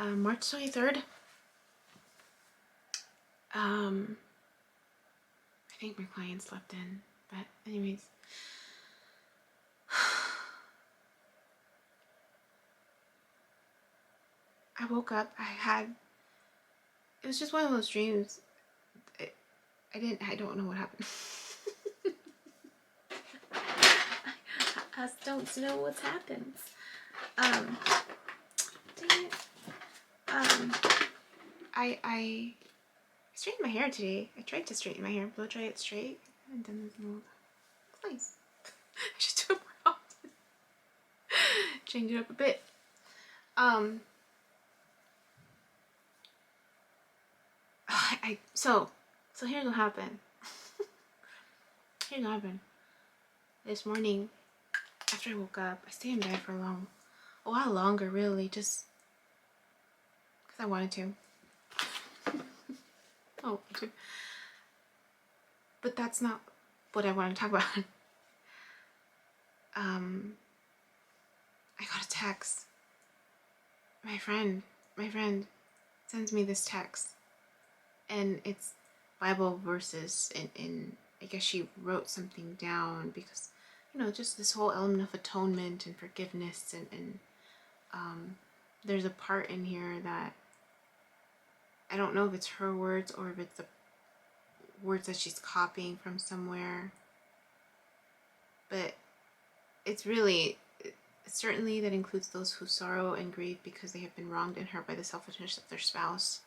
March 23rd. I think my client slept in, but anyways. I woke up, it was just one of those dreams. I don't know what happened. I don't know what's happened. Dang it. I straightened my hair today. I tried to straighten my hair, blow dry it straight, and then there's no place. I should do it more often. Change it up a bit. So here's what happened. Here's what happened. This morning, after I woke up, I stayed in bed for a while longer, really, just because I wanted to. Oh, but that's not what I want to talk about. I got a text. My friend sends me this text, and it's Bible verses, and I guess she wrote something down because, just this whole element of atonement and forgiveness, and there's a part in here that I don't know if it's her words or if it's the words that she's copying from somewhere, but it's certainly that includes those who sorrow and grieve because they have been wronged and hurt by the selfishness of their spouse.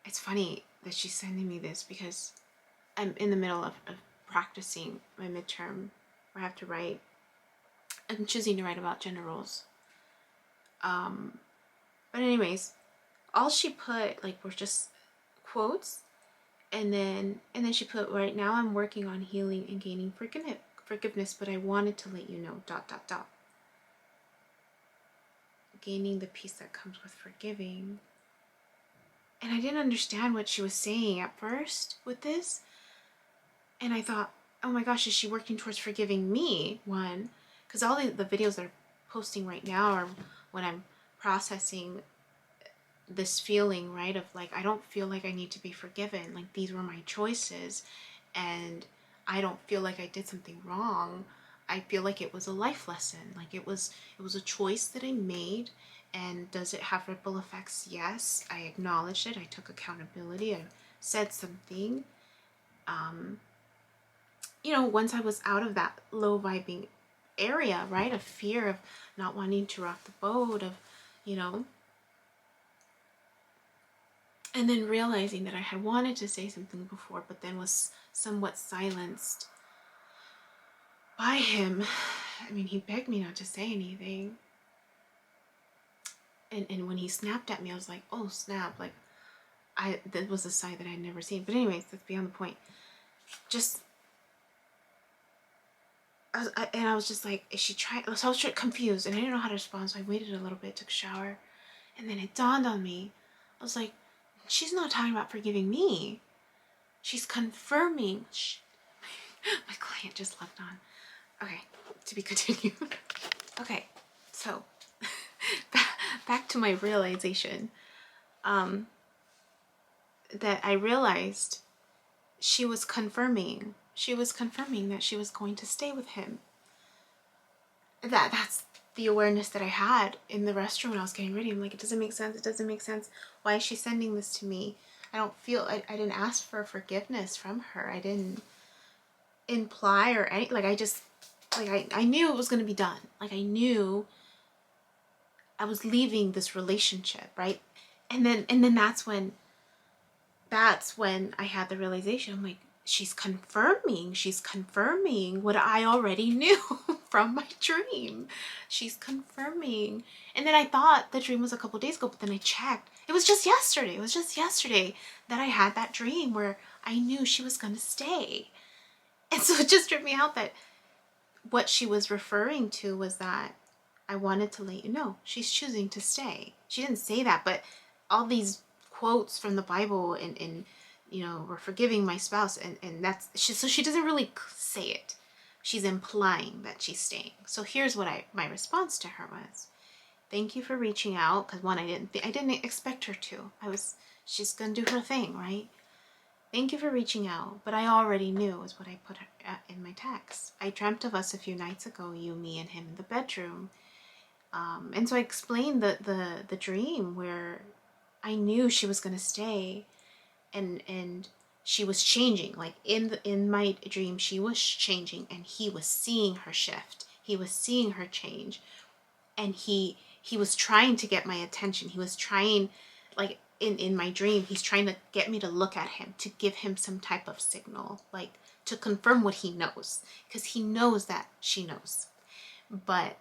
It's funny that she's sending me this because I'm in the middle of practicing my midterm where I have to write. I'm choosing to write about gender roles. But anyways, all she put were just quotes, and then she put, right now I'm working on healing and gaining forgiveness, but I wanted to let you know ... Gaining the peace that comes with forgiving. And I didn't understand what she was saying at first with this. And I thought, oh my gosh, is she working towards forgiving me? One, because all the videos that I'm posting right now are when I'm processing this feeling, right, of I don't feel like I need to be forgiven. These were my choices, and I don't feel like I did something wrong. I feel like it was a life lesson. It was a choice that I made. And does it have ripple effects? Yes. I acknowledged it. I took accountability. I said something. Once I was out of that low vibing area, right, of fear of not wanting to rock the boat, of, and then realizing that I had wanted to say something before, but then was somewhat silenced by him. I mean, he begged me not to say anything. And when he snapped at me, I was like, oh, snap. That was a side that I'd never seen. But anyways, that's beyond the point. I was just like, is she trying? So I was confused, and I didn't know how to respond, so I waited a little bit, took a shower, and then it dawned on me. I was like, she's not talking about forgiving me. She's confirming. Shh. My client just left on. Okay, to be continued. Okay, so back to my realization. That I realized she was confirming that she was going to stay with him. That's the awareness that I had in the restroom when I was getting ready. I'm like, it doesn't make sense. Why is she sending this to me? I didn't ask for forgiveness from her. I didn't imply or any, I knew it was going to be done. I knew I was leaving this relationship, right? And then that's when I had the realization. I'm like, she's confirming what I already knew from my dream. She's confirming. And then I thought the dream was a couple days ago, but then I checked. It was just yesterday that I had that dream where I knew she was going to stay. And so it just tripped me out that what she was referring to was that I wanted to let you know she's choosing to stay. She didn't say that, but all these quotes from the Bible and we're forgiving my spouse, and that's so she doesn't really say it. She's implying that she's staying. So here's what my response to her was. thank you for reaching out. Because one, I didn't expect her to. She's gonna do her thing, right? Thank you for reaching out, but I already knew is what I put in my text. I dreamt of us a few nights ago, you, me, and him in the bedroom. And so I explained the dream where I knew she was going to stay, and she was changing. Like in my dream, she was changing, and he was seeing her shift. He was seeing her change, and he was trying to get my attention. He was trying, like in my dream, he's trying to get me to look at him, to give him some type of signal, like to confirm what he knows, because he knows that she knows, but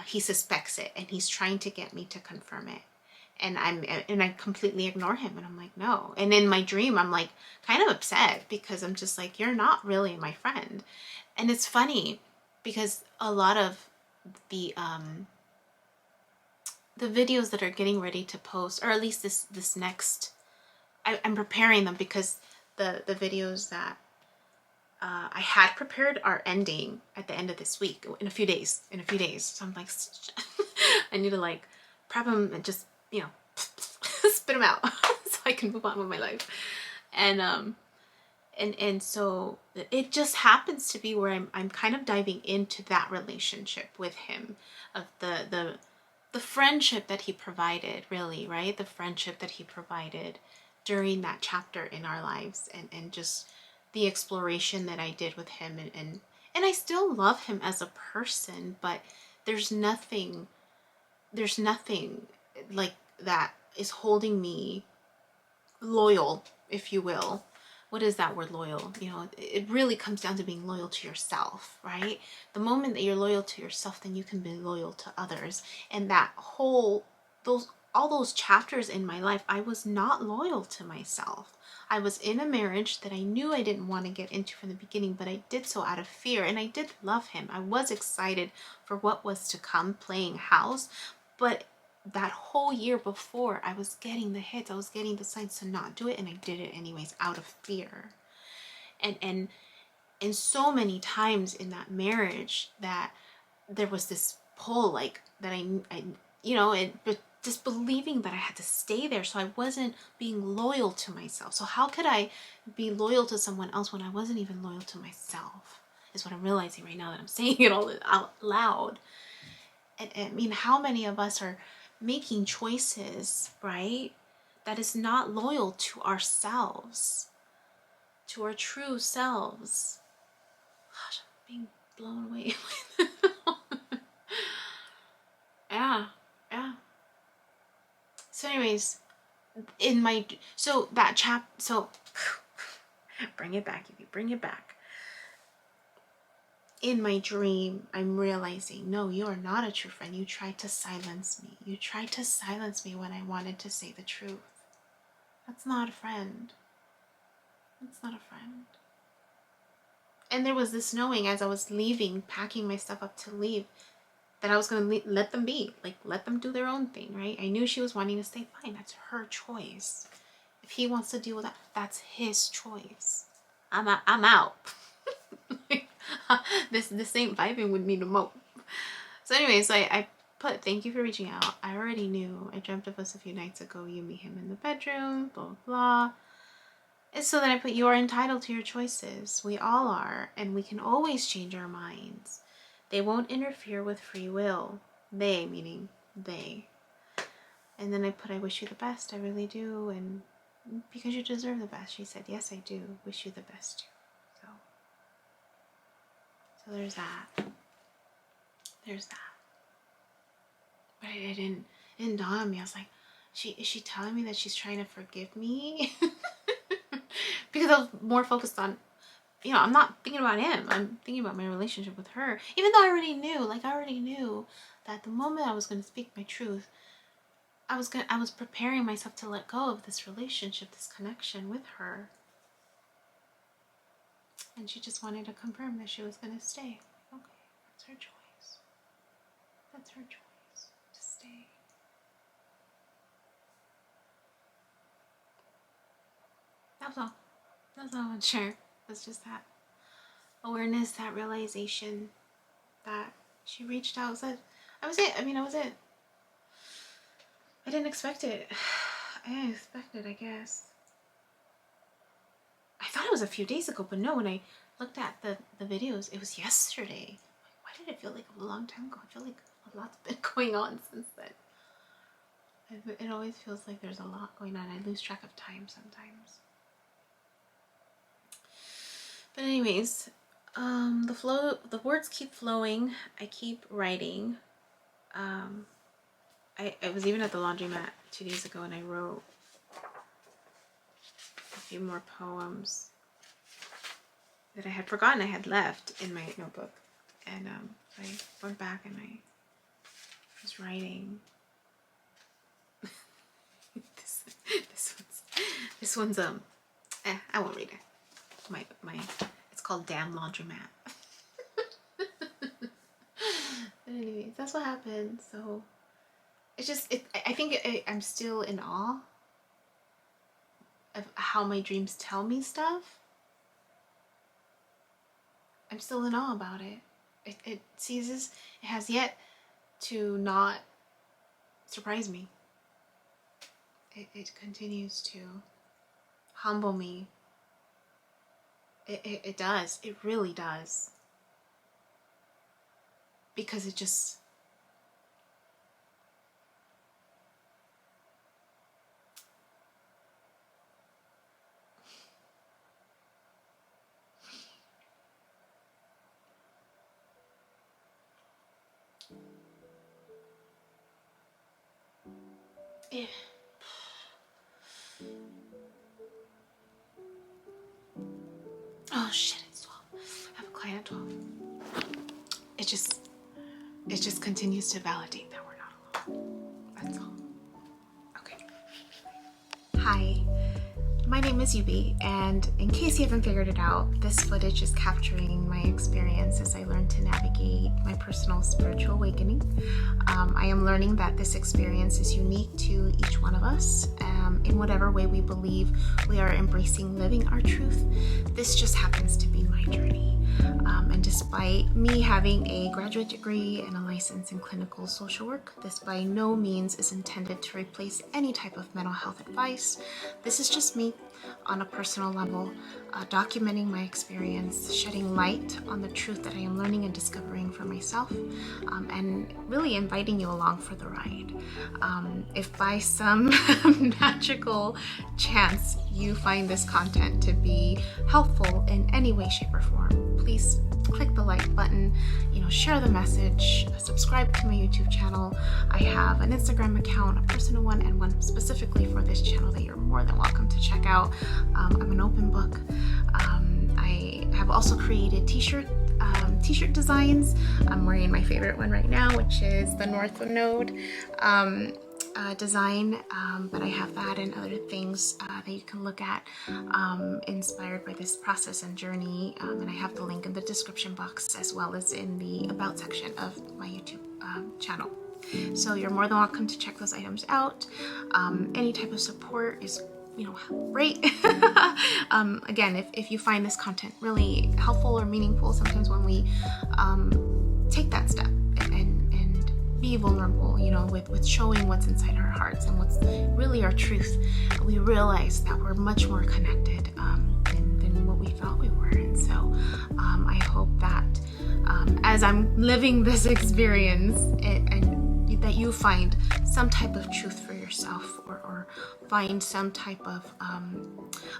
he suspects it, and he's trying to get me to confirm it. And I completely ignore him, and I'm like, no. And in my dream, I'm like kind of upset, because I'm just like, you're not really my friend. And it's funny because a lot of the videos that are getting ready to post, or at least this next, I'm preparing them, because the videos that I had prepared are ending at the end of this week, in a few days. So I'm like, I need to like prep them and just, you know, spit them out so I can move on with my life. And so it just happens to be where I'm kind of diving into that relationship with him, of the friendship that he provided, really, right? The friendship that he provided during that chapter in our lives, and just the exploration that I did with him, and I still love him as a person, but there's nothing like that is holding me loyal, if you will. What is that word, loyal? You know, it really comes down to being loyal to yourself, right? The moment that you're loyal to yourself, then you can be loyal to others. And that whole, all those chapters in my life, I was not loyal to myself. I was in a marriage that I knew I didn't want to get into from the beginning, but I did so out of fear. And I did love him. I was excited for what was to come, playing house. But that whole year before, I was getting the hits, I was getting the signs to not do it, and I did it anyways out of fear. And so many times in that marriage that there was this pull, like that I you know, but just believing that I had to stay there, so I wasn't being loyal to myself. So how could I be loyal to someone else when I wasn't even loyal to myself, is what I'm realizing right now that I'm saying it all out loud. And I mean, how many of us are making choices, right, that is not loyal to ourselves, to our true selves? Gosh, I'm being blown away. Yeah. So anyways, bring it back, Evie, bring it back. In my dream, I'm realizing, no, you are not a true friend. You tried to silence me. You tried to silence me when I wanted to say the truth. That's not a friend. That's not a friend. And there was this knowing as I was leaving, packing my stuff up to leave, that I was going to let them be. Like, let them do their own thing, right? I knew she was wanting to stay. Fine, that's her choice. If he wants to deal with that, that's his choice. I'm out. This ain't vibing with me no more. So anyways, I put, thank you for reaching out. I already knew. I dreamt of us a few nights ago. You meet him in the bedroom, blah, blah, blah. And so then I put, you are entitled to your choices. We all are. And we can always change our minds. They won't interfere with free will. They, meaning they. And then I put, I wish you the best. I really do. And because you deserve the best. She said, yes, I do. Wish you the best too. So there's that. There's that. But it didn't dawn on me. I was like, is she telling me that she's trying to forgive me? Because I was more focused on, you know, I'm not thinking about him. I'm thinking about my relationship with her. Even though I already knew that the moment I was going to speak my truth, I was preparing myself to let go of this relationship, this connection with her. And she just wanted to confirm that she was going to stay. Okay, that's her choice. That's her choice to stay. That's all. That's all I want to share. That's just that awareness, that realization that she reached out, said, I was it. I didn't expect it. I didn't expect it, I guess. I thought it was a few days ago, but no, when I looked at the videos, it was yesterday. Why did it feel like a long time ago? I feel like a lot's been going on since then. It always feels like there's a lot going on. I lose track of time sometimes. But anyways, the words keep flowing. I keep writing. I was even at the laundromat 2 days ago and I wrote a few more poems that I had forgotten I had left in my notebook. And I went back and I was writing. this one's I won't read it. My it's called Damn Laundromat. But anyways, that's what happened. So it's just I think I'm still in awe of how my dreams tell me stuff. I'm still in awe about it. It has yet to not surprise me. It continues to humble me. It does. It really does. Because it just... Yeah. Oh shit, it's 12. I have a client at 12. It just continues to validate that we're not alone. That's all. Okay. Hi. My name is Yubi, and in case you haven't figured it out, this footage is capturing my experience as I learn to navigate my personal spiritual awakening. I am learning that this experience is unique to each one of us. In whatever way we believe we are embracing living our truth, this just happens to be my journey. And despite me having a graduate degree and a license in clinical social work, this by no means is intended to replace any type of mental health advice. This is just me on a personal level, documenting my experience, shedding light on the truth that I am learning and discovering for myself, and really inviting you along for the ride. If by some magical chance you find this content to be helpful in any way, shape, or form, please click the like button, share the message, subscribe to my YouTube channel. I have an Instagram account, a personal one, and one specifically for this channel that you're more than welcome to check out. I'm an open book. I have also created t-shirt designs. I'm wearing my favorite one right now, which is the North Node design, but I have that and other things that you can look at inspired by this process and journey, and I have the link in the description box as well as in the about section of my YouTube channel. So you're more than welcome to check those items out. Any type of support is great. Again, if you find this content really helpful or meaningful, sometimes when we take that step and be vulnerable, with showing what's inside our hearts and what's really our truth, we realize that we're much more connected than what we thought we were. And so I hope that as I'm living this experience and that you find some type of truth for yourself, or find some type of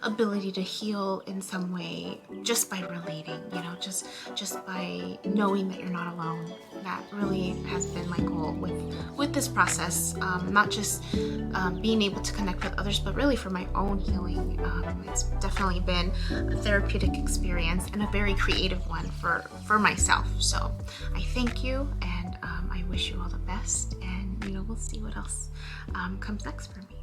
ability to heal in some way just by relating, just by knowing that you're not alone. That really has been my goal with this process, not just being able to connect with others, but really for my own healing. It's definitely been a therapeutic experience and a very creative one for myself. So I thank you, and I wish you all the best, and we'll see what else comes next for me.